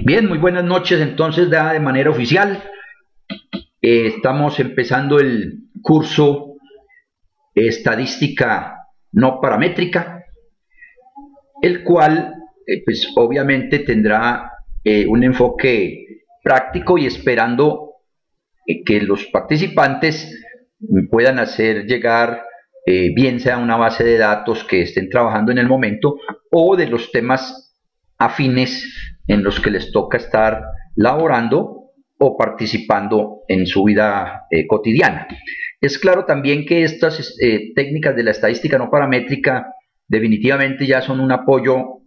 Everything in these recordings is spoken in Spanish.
Bien, muy buenas noches. Entonces, ya de manera oficial, estamos empezando el curso Estadística no paramétrica, el cual, pues obviamente tendrá un enfoque práctico y esperando que los participantes puedan hacer llegar, bien sea una base de datos que estén trabajando en el momento o de los temas afines en los que les toca estar laborando o participando en su vida cotidiana. Es claro también que estas técnicas de la estadística no paramétrica definitivamente ya son un apoyo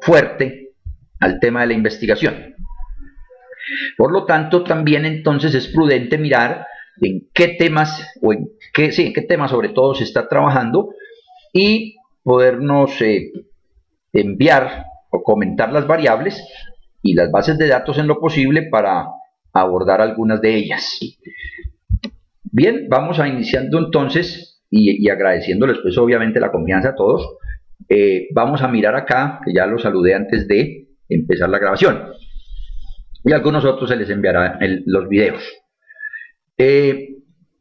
fuerte al tema de la investigación. Por lo tanto, también entonces es prudente mirar en qué temas o en qué temas sobre todo se está trabajando y podernos enviar o comentar las variables y las bases de datos en lo posible para abordar algunas de ellas. Bien, vamos a iniciando entonces y agradeciéndoles pues obviamente la confianza a todos. Vamos a mirar acá, que ya los saludé antes de empezar la grabación. Y a algunos otros se les enviará los videos.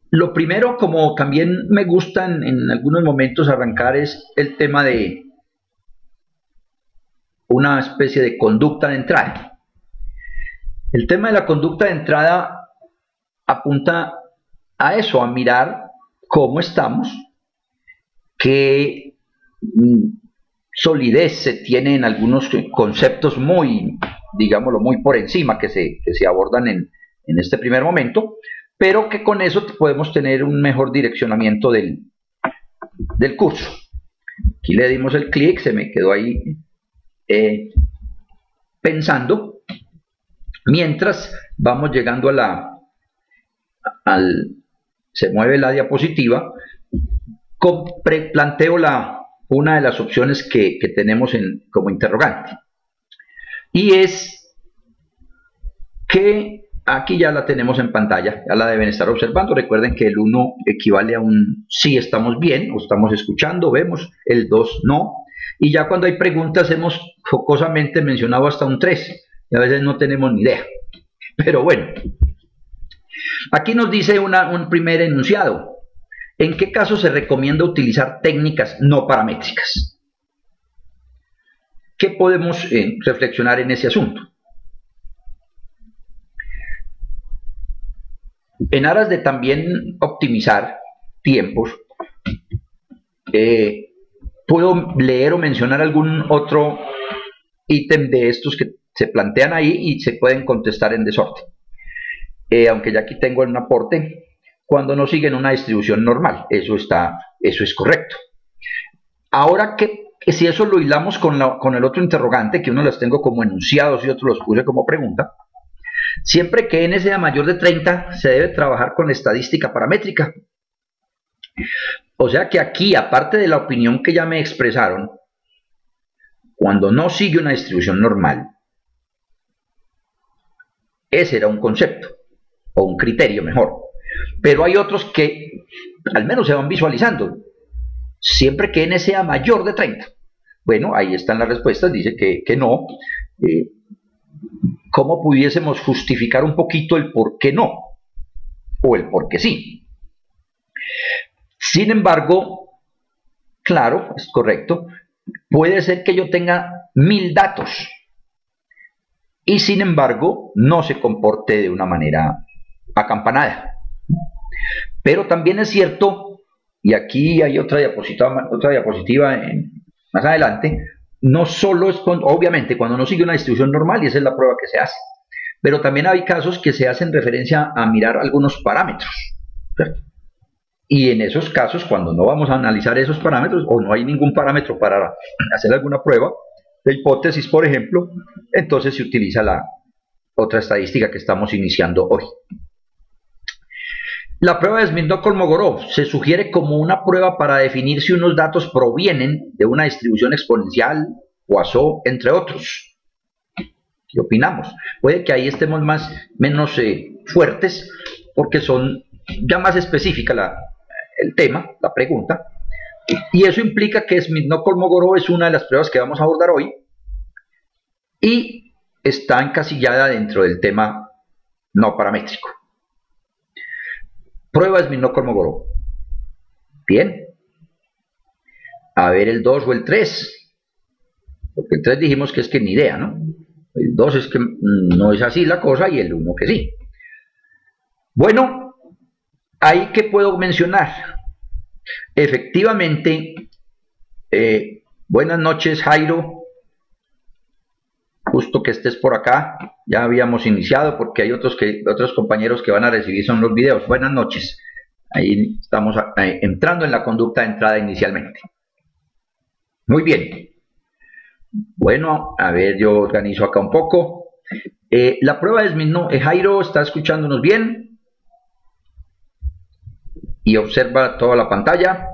Lo primero, como también me gusta en algunos momentos arrancar, es el tema de una especie de conducta de entrada. El tema de la conducta de entrada apunta a eso, a mirar cómo estamos, qué solidez se tiene en algunos conceptos muy, digámoslo, muy por encima que se abordan en este primer momento, pero que con eso podemos tener un mejor direccionamiento del curso. Aquí le dimos el clic, se me quedó ahí pensando, mientras vamos llegando a se mueve la diapositiva, planteo una de las opciones que tenemos como interrogante, y es que aquí ya la tenemos en pantalla, ya la deben estar observando. Recuerden que el 1 equivale a un sí, estamos bien, o estamos escuchando, vemos, el 2 no, y ya cuando hay preguntas hemos jocosamente mencionado hasta un 3, y a veces no tenemos ni idea, pero bueno. Aquí nos dice un primer enunciado. ¿En qué caso se recomienda utilizar técnicas no paramétricas? ¿Qué podemos reflexionar en ese asunto? En aras de también optimizar tiempos, puedo leer o mencionar algún otro ítem de estos que se plantean ahí y se pueden contestar en desorden. Aunque ya aquí tengo un aporte, cuando no siguen una distribución normal, eso es correcto. Ahora que si eso lo hilamos con el otro interrogante, que uno los tengo como enunciados y otros los puse como pregunta, siempre que n sea mayor de 30 se debe trabajar con la estadística paramétrica. O sea que aquí, aparte de la opinión que ya me expresaron, cuando no sigue una distribución normal, ese era un concepto o un criterio mejor, pero hay otros que al menos se van visualizando siempre que n sea mayor de 30. Bueno, ahí están las respuestas, dice que no. ¿Cómo pudiésemos justificar un poquito el por qué no o el por qué sí? Sin embargo, claro, es correcto, puede ser que yo tenga 1000 datos y sin embargo no se comporte de una manera acampanada. Pero también es cierto, y aquí hay otra diapositiva más adelante, no solo es obviamente cuando no sigue una distribución normal, y esa es la prueba que se hace, pero también hay casos que se hacen referencia a mirar algunos parámetros, ¿cierto? Y en esos casos, cuando no vamos a analizar esos parámetros o no hay ningún parámetro para hacer alguna prueba de hipótesis, por ejemplo, entonces se utiliza la otra estadística que estamos iniciando hoy. La prueba de Smith-Kolmogorov se sugiere como una prueba para definir si unos datos provienen de una distribución exponencial, Poisson, entre otros. ¿Qué opinamos? Puede que ahí estemos menos fuertes, porque son ya más específica el tema, la pregunta, y eso implica que Smith-Kolmogorov es una de las pruebas que vamos a abordar hoy, y está encasillada dentro del tema no paramétrico. Prueba Smith-Kolmogorov. Bien. A ver el 2 o el 3. Porque el 3 dijimos que es que ni idea, ¿no? El 2 es que no es así la cosa y el 1 que sí. Bueno, ahí que puedo mencionar. Efectivamente, buenas noches, Jairo. Justo que estés por acá. Ya habíamos iniciado porque hay otros compañeros que van a recibir son los videos. Buenas noches. Ahí estamos entrando en la conducta de entrada inicialmente. Muy bien. Bueno, a ver, yo organizo acá un poco. La prueba de Smith, ¿no? Jairo, ¿está escuchándonos bien? Y observa toda la pantalla.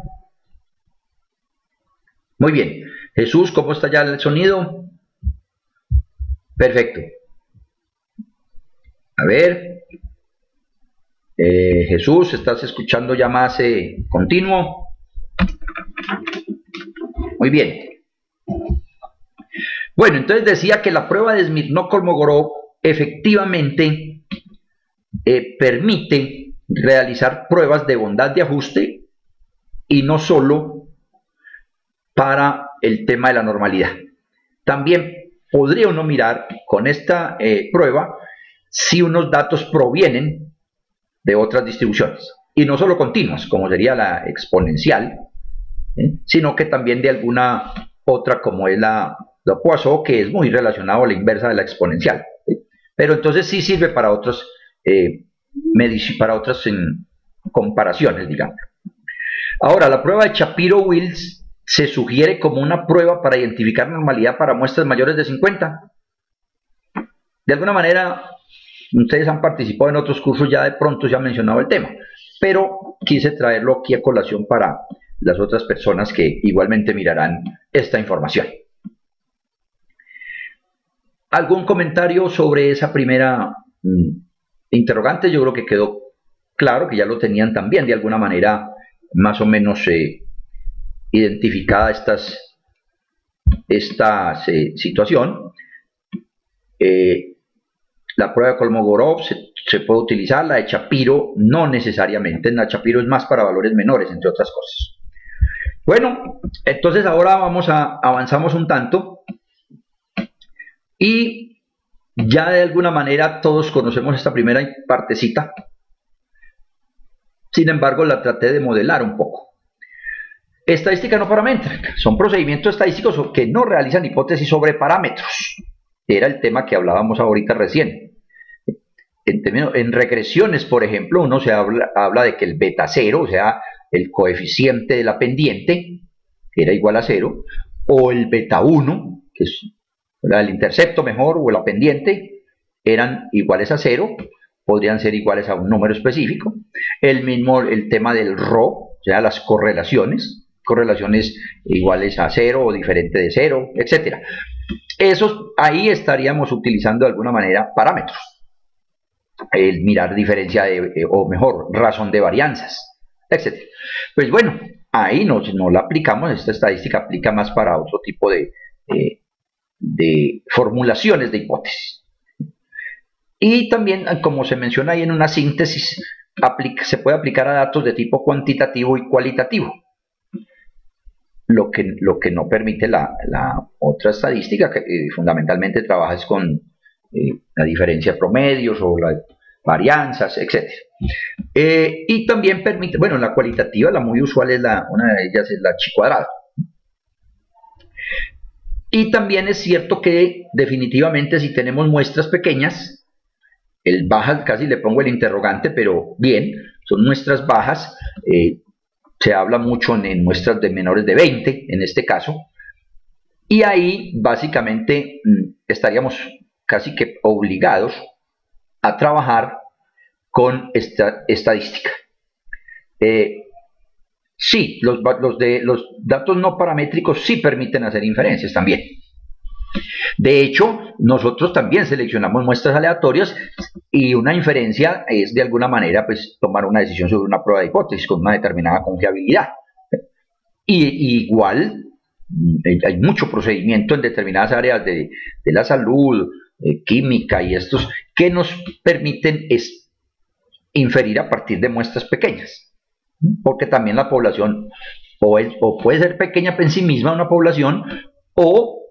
Muy bien. Jesús, ¿cómo está ya el sonido? Perfecto. A ver. Jesús, ¿estás escuchando ya más continuo? Muy bien. Bueno, entonces decía que la prueba de Smith-Kolmogorov efectivamente permite realizar pruebas de bondad de ajuste y no solo para el tema de la normalidad. También podría uno mirar con esta prueba si unos datos provienen de otras distribuciones y no solo continuas, como sería la exponencial, sino que también de alguna otra como es la Poisson, que es muy relacionado a la inversa de la exponencial. Pero entonces sí sirve para otras comparaciones, digamos. Ahora, la prueba de Shapiro-Wills se sugiere como una prueba para identificar normalidad para muestras mayores de 50. De alguna manera, ustedes han participado en otros cursos, ya de pronto se ha mencionado el tema, pero quise traerlo aquí a colación para las otras personas que igualmente mirarán esta información. ¿Algún comentario sobre esa primera interrogante? Yo creo que quedó claro que ya lo tenían también de alguna manera más o menos identificada esta situación. La prueba de Kolmogorov se puede utilizar, la de Shapiro no necesariamente, la de Shapiro es más para valores menores, entre otras cosas. Bueno, entonces ahora avanzamos un tanto y ya de alguna manera todos conocemos esta primera partecita. Sin embargo, la traté de modelar un poco. Estadística no paramétrica. Son procedimientos estadísticos que no realizan hipótesis sobre parámetros. Era el tema que hablábamos ahorita recién. En regresiones, por ejemplo, uno se habla de que el beta 0, o sea, el coeficiente de la pendiente, era igual a 0, o el beta 1, que es el intercepto mejor, o la pendiente, eran iguales a 0, podrían ser iguales a un número específico. El tema del ρ, o sea, las correlaciones iguales a 0 o diferente de 0, etc. Ahí estaríamos utilizando de alguna manera parámetros. El mirar diferencia o mejor, razón de varianzas, etc. Pues bueno, ahí no la aplicamos, esta estadística aplica más para otro tipo de formulaciones de hipótesis. Y también, como se menciona ahí en una síntesis, se puede aplicar a datos de tipo cuantitativo y cualitativo. Lo que no permite la otra estadística, que fundamentalmente trabaja con la diferencia de promedios o las varianzas, etc. Y también permite, bueno, la cualitativa, la muy usual es una de ellas es la chi cuadrada. Y también es cierto que definitivamente si tenemos muestras pequeñas, bajas, casi le pongo el interrogante, pero bien, son muestras bajas, se habla mucho en muestras de menores de 20, en este caso, y ahí básicamente estaríamos casi que obligados a trabajar con esta estadística. Sí, los datos no paramétricos sí permiten hacer inferencias también. De hecho, nosotros también seleccionamos muestras aleatorias y una inferencia es de alguna manera pues tomar una decisión sobre una prueba de hipótesis con una determinada confiabilidad. Y igual hay mucho procedimiento en determinadas áreas de la salud química y estos, que nos permiten inferir a partir de muestras pequeñas, porque también la población o puede ser pequeña en sí misma una población, o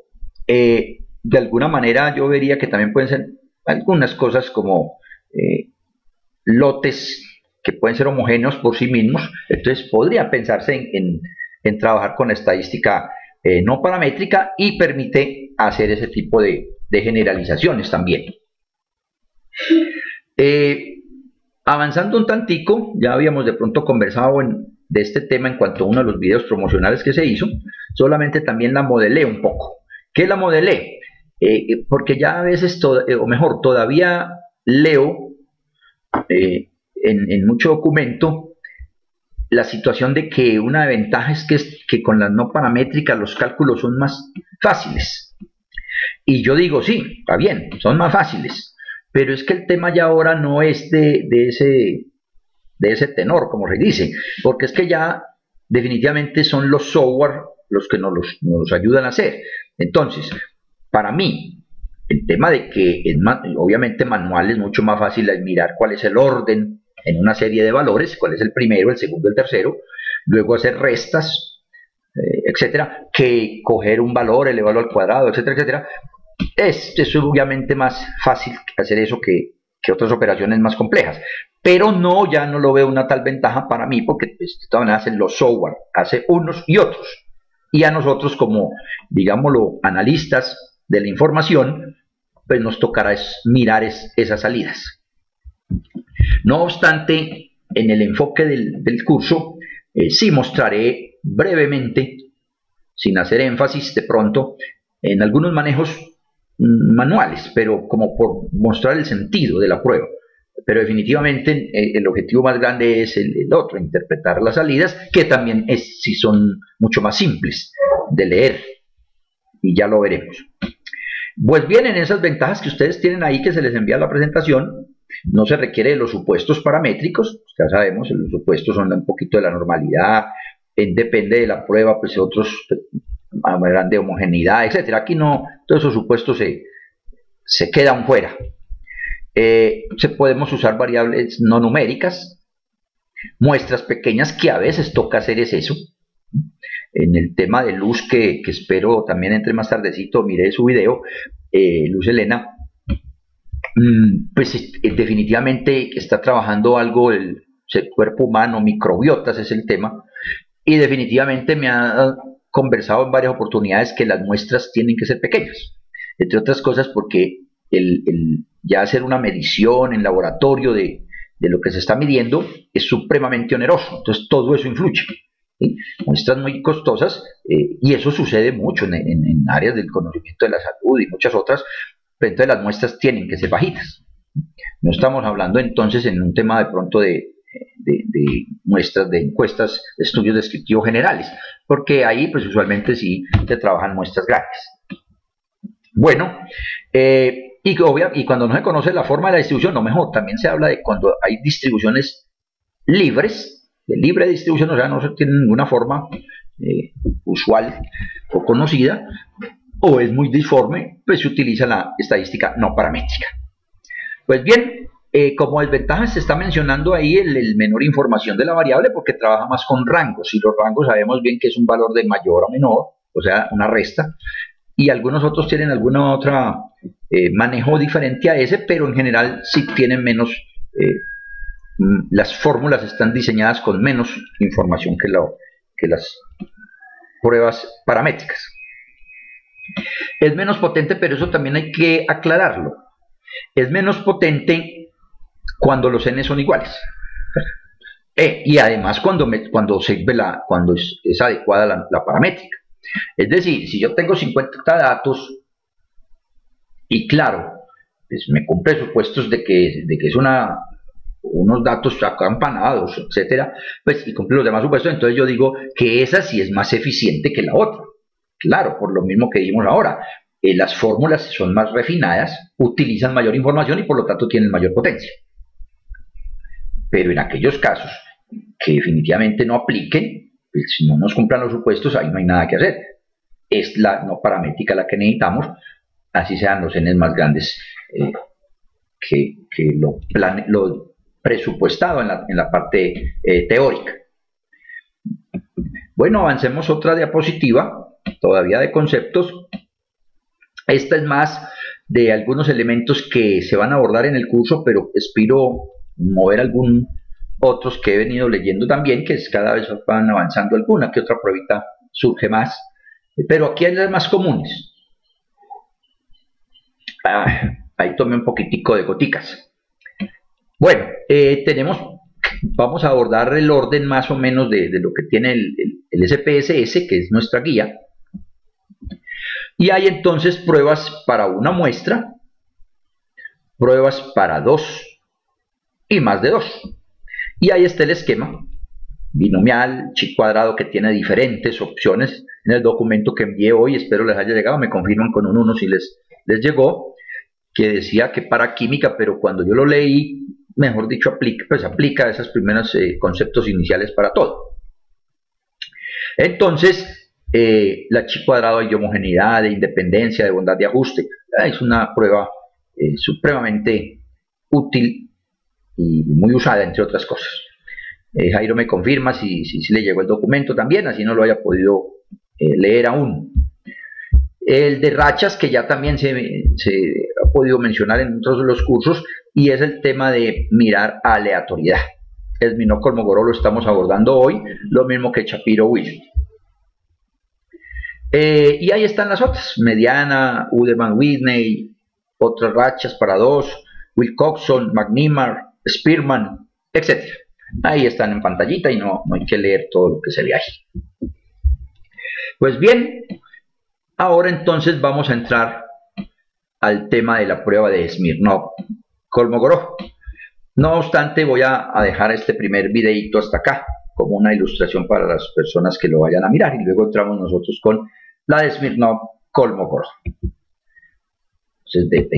de alguna manera yo vería que también pueden ser algunas cosas como lotes que pueden ser homogéneos por sí mismos. Entonces podría pensarse en trabajar con estadística no paramétrica, y permite hacer ese tipo de generalizaciones también. Avanzando un tantico, ya habíamos de pronto conversado de este tema en cuanto a uno de los videos promocionales que se hizo, solamente también la modelé un poco. ¿Qué la modelé? Porque ya a veces, o mejor, todavía leo en mucho documento la situación de que una ventaja es que con las no paramétricas los cálculos son más fáciles. Y yo digo, sí, está bien, son más fáciles, pero es que el tema ya ahora no es de ese tenor, como se dice, porque es que ya definitivamente son los software los que nos ayudan a hacer. Entonces, para mí, el tema de que obviamente manual es mucho más fácil mirar cuál es el orden en una serie de valores, cuál es el primero, el segundo, el tercero, luego hacer restas, etcétera, que coger un valor, elevarlo al cuadrado, etcétera, etcétera. Es obviamente más fácil hacer eso que otras operaciones más complejas, pero ya no lo veo una tal ventaja para mí, porque de todas maneras hacen los software, hace unos y otros, y a nosotros como, digámoslo, analistas de la información, pues nos tocará mirar esas salidas. No obstante, en el enfoque del curso, sí mostraré brevemente, sin hacer énfasis de pronto, en algunos manejos manuales, pero como por mostrar el sentido de la prueba. Pero definitivamente el objetivo más grande es el otro, interpretar las salidas, que también sí son mucho más simples de leer, y ya lo veremos. Pues bien, en esas ventajas que ustedes tienen ahí, que se les envía la presentación, no se requiere de los supuestos paramétricos. Ya sabemos, los supuestos son un poquito de la normalidad, depende de la prueba, pues otros hablarán de homogeneidad, etcétera. Aquí no, todos esos supuestos se quedan fuera. Podemos usar variables no numéricas, muestras pequeñas, que a veces toca hacer eso. En el tema de Luz, que espero también entre más tardecito, miré su video, Luz Elena, pues definitivamente está trabajando algo el cuerpo humano, microbiotas es el tema, y definitivamente me ha conversado en varias oportunidades que las muestras tienen que ser pequeñas, entre otras cosas porque ya hacer una medición en laboratorio de lo que se está midiendo es supremamente oneroso, entonces todo eso influye. ¿Sí? Muestras muy costosas, y eso sucede mucho en áreas del conocimiento de la salud y muchas otras, pero entonces las muestras tienen que ser bajitas. No estamos hablando entonces en un tema de pronto de muestras, de encuestas, de estudios descriptivos generales, porque ahí pues usualmente sí se trabajan muestras grandes. Bueno, y cuando no se conoce la forma de la distribución, no mejor, también se habla de cuando hay distribuciones libres, de libre distribución, o sea, no se tiene ninguna forma usual o conocida, o es muy disforme, pues se utiliza la estadística no paramétrica. Pues bien, como desventaja se está mencionando ahí el menor información de la variable, porque trabaja más con rangos, y los rangos sabemos bien que es un valor de mayor a menor, o sea, una resta, y algunos otros tienen alguna otra manejo diferente a ese, pero en general sí tienen menos, las fórmulas están diseñadas con menos información que las pruebas paramétricas. Es menos potente, pero eso también hay que aclararlo. Es menos potente cuando los n son iguales. Y además cuando es adecuada la paramétrica. Es decir, si yo tengo 50 datos y claro, pues me cumple supuestos de que es unos datos acampanados, etcétera, pues y cumple los demás supuestos, entonces yo digo que esa sí es más eficiente que la otra. Claro, por lo mismo que dijimos ahora, las fórmulas son más refinadas, utilizan mayor información y por lo tanto tienen mayor potencia. Pero en aquellos casos que definitivamente no apliquen, pues si no nos cumplan los supuestos, ahí no hay nada que hacer. Es la no paramétrica la que necesitamos. así sean los Ns más grandes que lo presupuestado en la parte teórica. Bueno, avancemos otra diapositiva, todavía de conceptos. Esta es más de algunos elementos que se van a abordar en el curso, pero aspiro mover otros que he venido leyendo también, que cada vez van avanzando alguna que otra pruebita surge más, pero aquí hay las más comunes. Ahí tomé un poquitico de goticas. Bueno, vamos a abordar el orden más o menos de lo que tiene el SPSS, que es nuestra guía. Y hay entonces pruebas para una muestra, pruebas para 2 y más de 2. Y ahí está el esquema binomial, chi cuadrado, que tiene diferentes opciones. En el documento que envié hoy, espero les haya llegado, me confirman con un 1 si les llegó, que decía que para química, pero cuando yo lo leí, mejor dicho, aplica esos primeros conceptos iniciales para todo. Entonces, la chi cuadrado de homogeneidad, de independencia, de bondad de ajuste, es una prueba supremamente útil y muy usada, entre otras cosas. Jairo me confirma si le llegó el documento también, así no lo haya podido leer aún. El de rachas, que ya también se ha podido mencionar en otros de los cursos, y es el tema de mirar aleatoriedad. Smirnov-Kolmogorov lo estamos abordando hoy, lo mismo que Shapiro-Wishart. Y ahí están las otras, mediana, Uderman-Whitney, otras rachas para 2, Wilcoxon, McNemar, Spearman, etc. Ahí están en pantallita y no hay que leer todo lo que se ve ahí. Pues bien, ahora entonces vamos a entrar al tema de la prueba de Smirnov-Kolmogorov. No obstante, voy a dejar este primer videito hasta acá, como una ilustración para las personas que lo vayan a mirar, y luego entramos nosotros con la de Smirnov-Kolmogorov. Entonces,